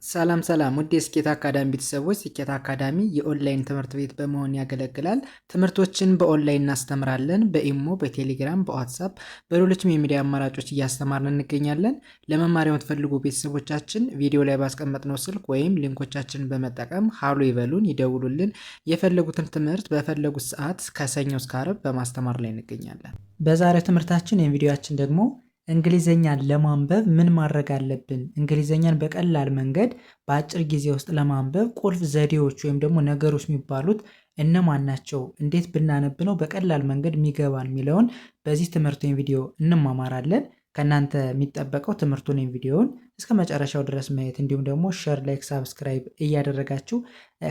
ሰላም ሰላም ውድ የስኬት አካዳሚ ቤተሰቦች፣ ስኬት አካዳሚ የኦንላይን ትምህርት ቤት በመሆን ያገለግላል። ትምህርቶችን በኦንላይን እናስተምራለን። በኢሞ፣ በቴሌግራም፣ በዋትሳፕ፣ በሌሎችም የሚዲያ አማራጮች እያስተማርን እንገኛለን። ለመማር የምትፈልጉ ቤተሰቦቻችን ቪዲዮ ላይ ባስቀመጥነው ስልክ ወይም ሊንኮቻችንን በመጠቀም ሀሎ ይበሉን፣ ይደውሉልን። የፈለጉትን ትምህርት በፈለጉት ሰዓት ከሰኞ እስከ ዓርብ በማስተማር ላይ እንገኛለን። በዛሬው ትምህርታችን የቪዲዮአችን ደግሞ እንግሊዘኛን ለማንበብ ምን ማድረግ አለብን? እንግሊዘኛን በቀላል መንገድ በአጭር ጊዜ ውስጥ ለማንበብ ቁልፍ ዘዴዎች ወይም ደግሞ ነገሮች የሚባሉት እነማን ናቸው? እንዴት ብናነብ ነው በቀላል መንገድ የሚገባን የሚለውን በዚህ ትምህርት ወይም ቪዲዮ እንማማራለን። ከእናንተ የሚጠበቀው ትምህርቱን ወይም ቪዲዮውን እስከ መጨረሻው ድረስ ማየት እንዲሁም ደግሞ ሼር፣ ላይክ፣ ሳብስክራይብ እያደረጋችሁ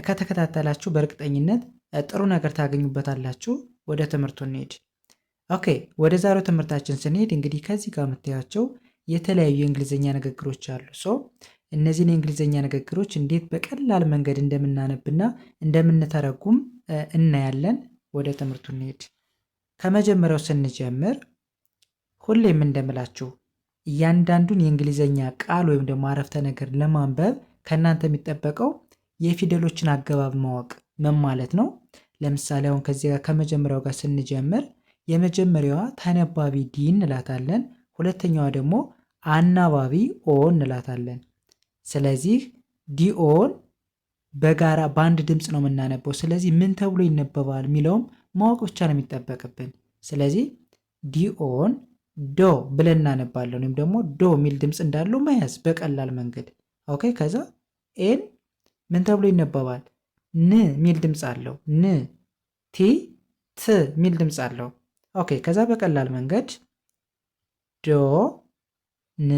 ከተከታተላችሁ በእርግጠኝነት ጥሩ ነገር ታገኙበታላችሁ። ወደ ትምህርቱ እንሄድ። ኦኬ፣ ወደ ዛሬው ትምህርታችን ስንሄድ እንግዲህ ከዚህ ጋር የምታያቸው የተለያዩ የእንግሊዝኛ ንግግሮች አሉ። እነዚህን የእንግሊዝኛ ንግግሮች እንዴት በቀላል መንገድ እንደምናነብና እንደምንተረጉም እናያለን። ወደ ትምህርቱ እንሄድ። ከመጀመሪያው ስንጀምር ሁሌም እንደምላችሁ እያንዳንዱን የእንግሊዝኛ ቃል ወይም ደግሞ አረፍተ ነገር ለማንበብ ከእናንተ የሚጠበቀው የፊደሎችን አገባብ ማወቅ ምን ማለት ነው። ለምሳሌ አሁን ከዚህ ጋር ከመጀመሪያው ጋር ስንጀምር የመጀመሪያዋ ተነባቢ ዲ እንላታለን። ሁለተኛዋ ደግሞ አናባቢ ኦ እንላታለን። ስለዚህ ዲኦን በጋራ በአንድ ድምፅ ነው የምናነበው። ስለዚህ ምን ተብሎ ይነበባል የሚለውም ማወቅ ብቻ ነው የሚጠበቅብን። ስለዚህ ዲኦን ዶ ብለን እናነባለን፣ ወይም ደግሞ ዶ የሚል ድምፅ እንዳለው መያዝ በቀላል መንገድ። ኦኬ። ከዛ ኤን ምን ተብሎ ይነበባል? ን የሚል ድምፅ አለው። ን ቲ ት የሚል ድምፅ አለው። ኦኬ። ከዛ በቀላል መንገድ ዶ ን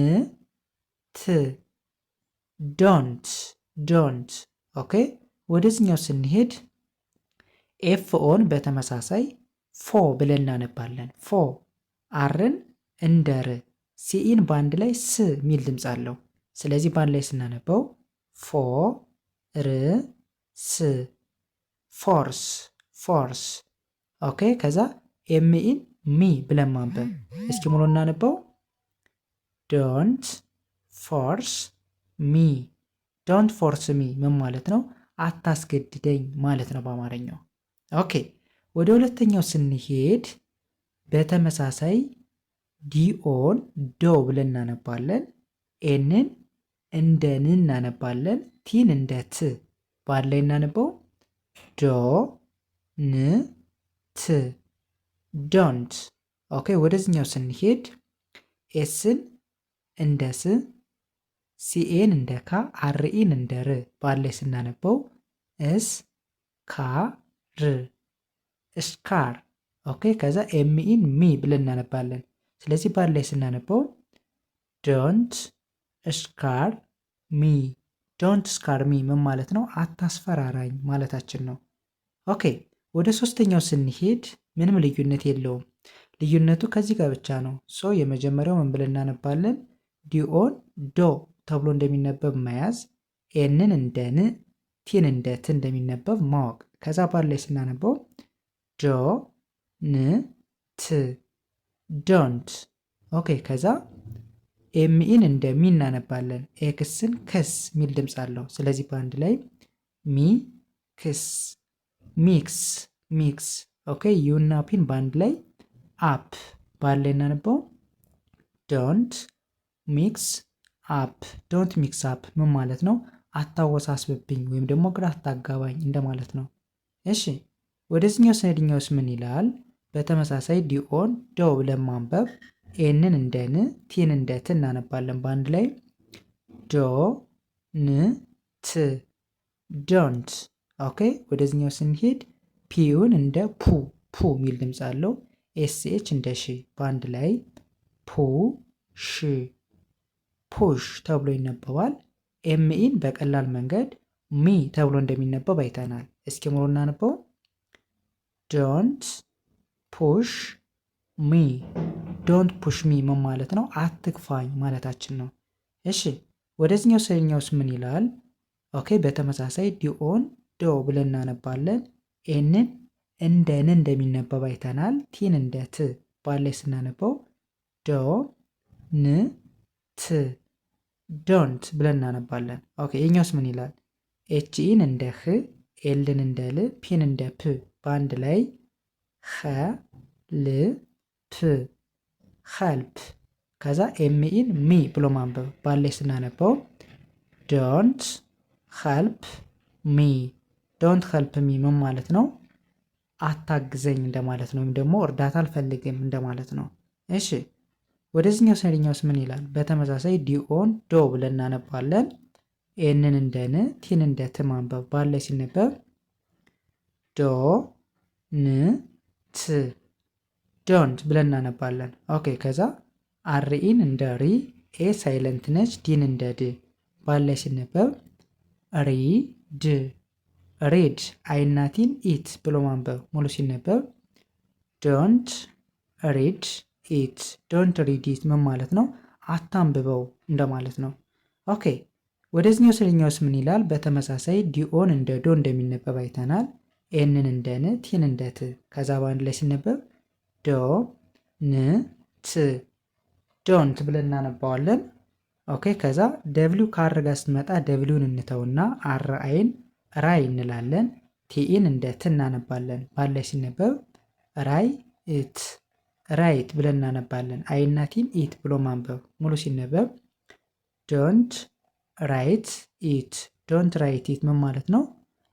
ት ዶንት ዶንት። ኦኬ። ወደዚህኛው ስንሄድ ኤፍ ኦን በተመሳሳይ ፎ ብለን እናነባለን። ፎ አርን እንደ ር፣ ሲኢን በአንድ ላይ ስ የሚል ድምፅ አለው። ስለዚህ በአንድ ላይ ስናነበው ፎ ር ስ ፎርስ ፎርስ። ኦኬ። ከዛ ኤምኢን ሚ ብለን ማንበብ። እስኪ ሙሉ እናነበው። ዶንት ፎርስ ሚ። ዶንት ፎርስ ሚ ምን ማለት ነው? አታስገድደኝ ማለት ነው በአማርኛው። ኦኬ። ወደ ሁለተኛው ስንሄድ በተመሳሳይ ዲኦን ዶ ብለን እናነባለን። ኤንን እንደ ን እናነባለን። ቲን እንደ ት ባለ ላይ እናነበው። ዶ ን ት ዶንት። ኦኬ። ወደዚህኛው ስንሄድ ኤስን እንደ ስ፣ ሲኤን እንደ ካ፣ አርኢን እንደ ር ባለ ስናነበው እስ ካ ር እስካር። ኦኬ። ከዛ ኤምኢን ሚ ብለን እናነባለን። ስለዚህ ባለ ላይ ስናነበው ዶንት ስካር ሚ። ዶንት ስካር ሚ ምን ማለት ነው? አታስፈራራኝ ማለታችን ነው። ኦኬ። ወደ ሶስተኛው ስንሄድ ምንም ልዩነት የለውም። ልዩነቱ ከዚህ ጋር ብቻ ነው። የመጀመሪያው ምን ብለን እናነባለን? ዲኦን ዶ ተብሎ እንደሚነበብ መያዝ፣ ኤንን እንደ ን፣ ቲን እንደ ት እንደሚነበብ ማወቅ። ከዛ ባለ ላይ ስናነበው ዶ ን ት ዶንት። ኦኬ። ከዛ ኤምኢን እንደ ሚ እናነባለን። ኤክስን ክስ የሚል ድምፅ አለው። ስለዚህ በአንድ ላይ ሚ ክስ ሚክስ ሚክስ። ኦኬ። ዩና ፒን በአንድ ላይ አፕ ባለ ላይ እናነበው። ዶንት ሚክስ አፕ። ዶንት ሚክስ አፕ ምን ማለት ነው? አታወሳስብብኝ ወይም ደግሞ ግራ አታጋባኝ እንደማለት ነው። እሺ፣ ወደዚህኛው ስነድኛውስ ምን ይላል? በተመሳሳይ ዲኦን ዶ ብለን ማንበብ፣ ኤንን እንደ ን፣ ቲን እንደ ት እናነባለን። በአንድ ላይ ዶ ን ት ዶንት። ኦኬ። ወደዚህኛው ስንሄድ ፒውን እንደ ፑ ፑ የሚል ድምፅ አለው። ኤስኤች እንደ ሺ በአንድ ላይ ፑ ሺ ፑሽ ተብሎ ይነበባል። ኤምኢን በቀላል መንገድ ሚ ተብሎ እንደሚነበብ አይተናል። እስኪ ሙሉ እናነበው። ዶንት ፑሽ ሚ። ዶንት ፑሽ ሚ ምን ማለት ነው? አትግፋኝ ማለታችን ነው። እሺ፣ ወደዚህኛው ሰኛውስ ምን ይላል? ኦኬ። በተመሳሳይ ዲኦን ዶ ብለን እናነባለን። ኤንን እንደ ን እንደሚነበብ አይተናል። ቲን እንደ ት ባለ ስናነበው ዶ ን ት ዶንት ብለን እናነባለን። ኦኬ የኛውስ ምን ይላል? ኤችኢን እንደ ህ፣ ኤልን እንደ ል፣ ፒን እንደ ፕ በአንድ ላይ ል ፕ ሄልፕ። ከዛ ኤምኢን ሚ ብሎ ማንበብ ባላይ ስናነበው ዶንት ሄልፕ ሚ። ዶንት ሄልፕ ሚ ምን ማለት ነው? አታግዘኝ እንደማለት ነው፣ ወይም ደግሞ እርዳታ አልፈልግም እንደማለት ነው። እሺ ወደዚህኛው ሰሪኛውስ ምን ይላል? በተመሳሳይ ዲኦን ዶ ብለን እናነባለን። ኤንን እንደ ን፣ ቲን እንደ ት ማንበብ ባላይ ሲነበብ ዶ ን ት ዶንት ብለን እናነባለን። ኦኬ ከዛ አርኢን እንደ ሪ፣ ኤ ሳይለንት ነች፣ ዲን እንደ ድ ባላይ ሲነበብ ሪ ድ ሬድ። አይናቲን ኢት ብሎ ማንበብ ሙሉ ሲነበብ ዶንት ሪድ ኢት። ዶንት ሪድ ኢት ምን ማለት ነው? አታንብበው እንደማለት ነው። ኦኬ ወደዚህኛው ስልኛውስ ምን ይላል? በተመሳሳይ ዲኦን እንደ ዶ እንደሚነበብ አይተናል። ኤንን እንደ ን፣ ቲን እንደ ት ከዛ በአንድ ላይ ሲነበብ ዶ ን ት ዶንት ብለን እናነባዋለን። ኦኬ ከዛ ደብሊው ከአር ጋር ስትመጣ ደብሊውን እንተውና አር አይን ራይ እንላለን። ቲኢን እንደ ት እናነባለን። ባላይ ሲነበብ ራይ ኢት ራይት ብለን እናነባለን። አይና ቲን ኢት ብሎ ማንበብ ሙሉ ሲነበብ ዶንት ራይት ኢት። ዶንት ራይት ኢት ምን ማለት ነው?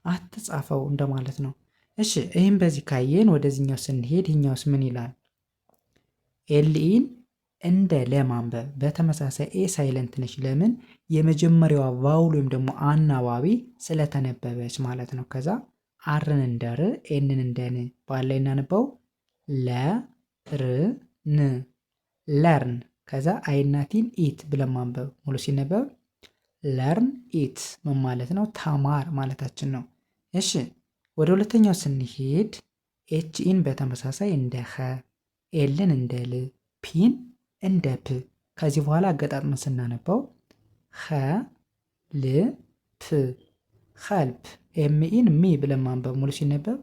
አትጻፈው እንደማለት ነው። እሺ ይህም በዚህ ካየን ወደዚህኛው ስንሄድ ይህኛውስ ምን ይላል? ኤልኢን እንደ ለማንበብ በተመሳሳይ ኤ ሳይለንት ነች። ለምን? የመጀመሪያዋ ቫውል ወይም ደግሞ አናባቢ ስለተነበበች ማለት ነው። ከዛ አርን እንደ ር፣ ኤንን እንደ ን ባላይ እናነበው ለ ር ን ለርን። ከዛ አይናቲን ኢት ብለን ማንበብ ሙሉ ሲነበብ ለርን ኢት ምን ማለት ነው? ተማር ማለታችን ነው። እሺ ወደ ሁለተኛው ስንሄድ ኤችኢን በተመሳሳይ እንደ ኸ፣ ኤልን እንደ ል፣ ፒን እንደ ፕ ከዚህ በኋላ አገጣጥመን ስናነበው ኸ ል ፕ ኸልፕ። ኤምኢን ሚ ብለን ማንበብ ሙሉ ሲነበብ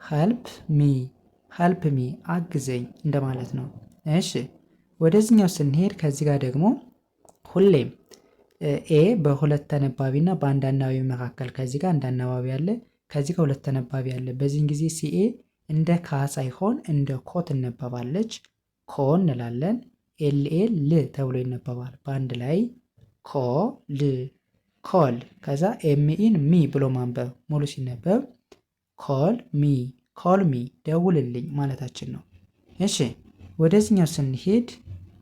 ኸልፕ ሚ ሄልፕ ሚ አግዘኝ እንደማለት ነው። እሺ ወደዚህኛው ስንሄድ ከዚህ ጋር ደግሞ ሁሌም ኤ በሁለት ተነባቢ እና በአንድ አናባቢ መካከል ከዚህ ጋር አንድ አናባቢ አለ፣ ከዚህ ጋር ሁለት ተነባቢ አለ። በዚህን ጊዜ ሲኤ እንደ ካ ሳይሆን እንደ ኮ ትነበባለች። ኮ እንላለን። ኤልኤ ል ተብሎ ይነበባል። በአንድ ላይ ኮ ል ኮል። ከዛ ኤምኢን ሚ ብሎ ማንበብ ሙሉ ሲነበብ ኮል ሚ ኮል ሚ ደውልልኝ ማለታችን ነው። እሺ ወደዚህኛው ስንሄድ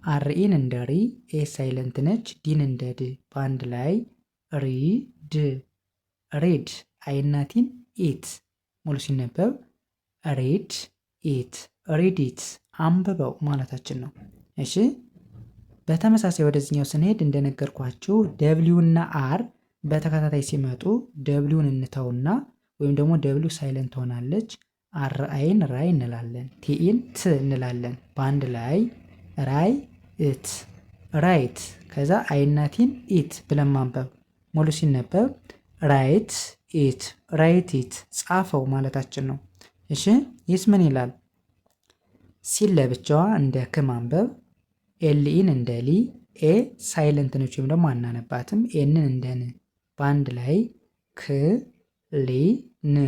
አርኢን እንደ ሪ፣ ኤ ሳይለንት ነች፣ ዲን እንደ ድ በአንድ ላይ ሪ ድ ሬድ። አይናቲን ኢት ሙሉ ሲነበብ ሬድ ኢት ሪድ ኢት አንብበው ማለታችን ነው። እሺ በተመሳሳይ ወደዚህኛው ስንሄድ እንደነገርኳችሁ ደብሊው እና አር በተከታታይ ሲመጡ ደብሊውን እንተውና ወይም ደግሞ ደብሊው ሳይለንት ሆናለች። አር አይን ራይ እንላለን። ቲኢን ት እንላለን። በአንድ ላይ ራይ ኢት ራይት። ከዛ አይናቲን ኢት ብለን ማንበብ ሙሉ ሲነበብ ራይት ኢት ራይት ኢት ጻፈው ማለታችን ነው። እሺ ይህስ ምን ይላል? ሲል ለብቻዋ እንደ ክ ማንበብ፣ ኤልኢን እንደ ሊ፣ ኤ ሳይለንት ነች ወይም ደግሞ አናነባትም። ኤንን እንደ ን በአንድ ላይ ክ ሊ ን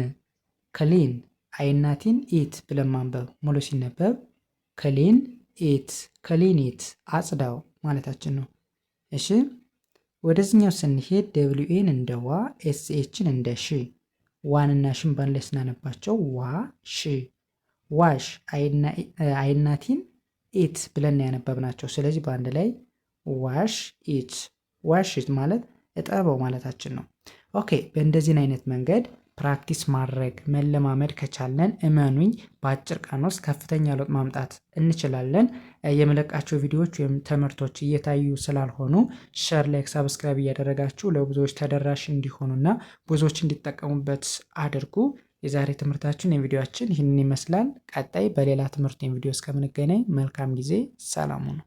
ክሊን። አይናቲን ኢት ብለን ማንበብ ሙሉ ሲነበብ ክሊን ኢት ክሊን ኢት አጽዳው ማለታችን ነው። እሺ ወደዚህኛው ስንሄድ ደብሊውኤን እንደ ዋ፣ ኤስኤችን እንደ ሽ፣ ዋን እና ሽን ባንድ ላይ ስናነባቸው ዋ ሽ ዋሽ። አይናቲን ኢት ብለን ያነበብናቸው። ስለዚህ በአንድ ላይ ዋሽ ኢት ዋሽ ኢት ማለት እጠበው ማለታችን ነው። ኦኬ በእንደዚህን አይነት መንገድ ፕራክቲስ ማድረግ መለማመድ ከቻለን እመኑኝ በአጭር ቀን ውስጥ ከፍተኛ ለውጥ ማምጣት እንችላለን። የመለቃቸው ቪዲዮዎች ወይም ትምህርቶች እየታዩ ስላልሆኑ ሸር፣ ላይክ፣ ሳብስክራይብ እያደረጋችሁ ለብዙዎች ተደራሽ እንዲሆኑና ብዙዎች እንዲጠቀሙበት አድርጉ። የዛሬ ትምህርታችን የቪዲዮችን ይህንን ይመስላል። ቀጣይ በሌላ ትምህርት የቪዲዮ እስከምንገናኝ መልካም ጊዜ፣ ሰላሙ ነው።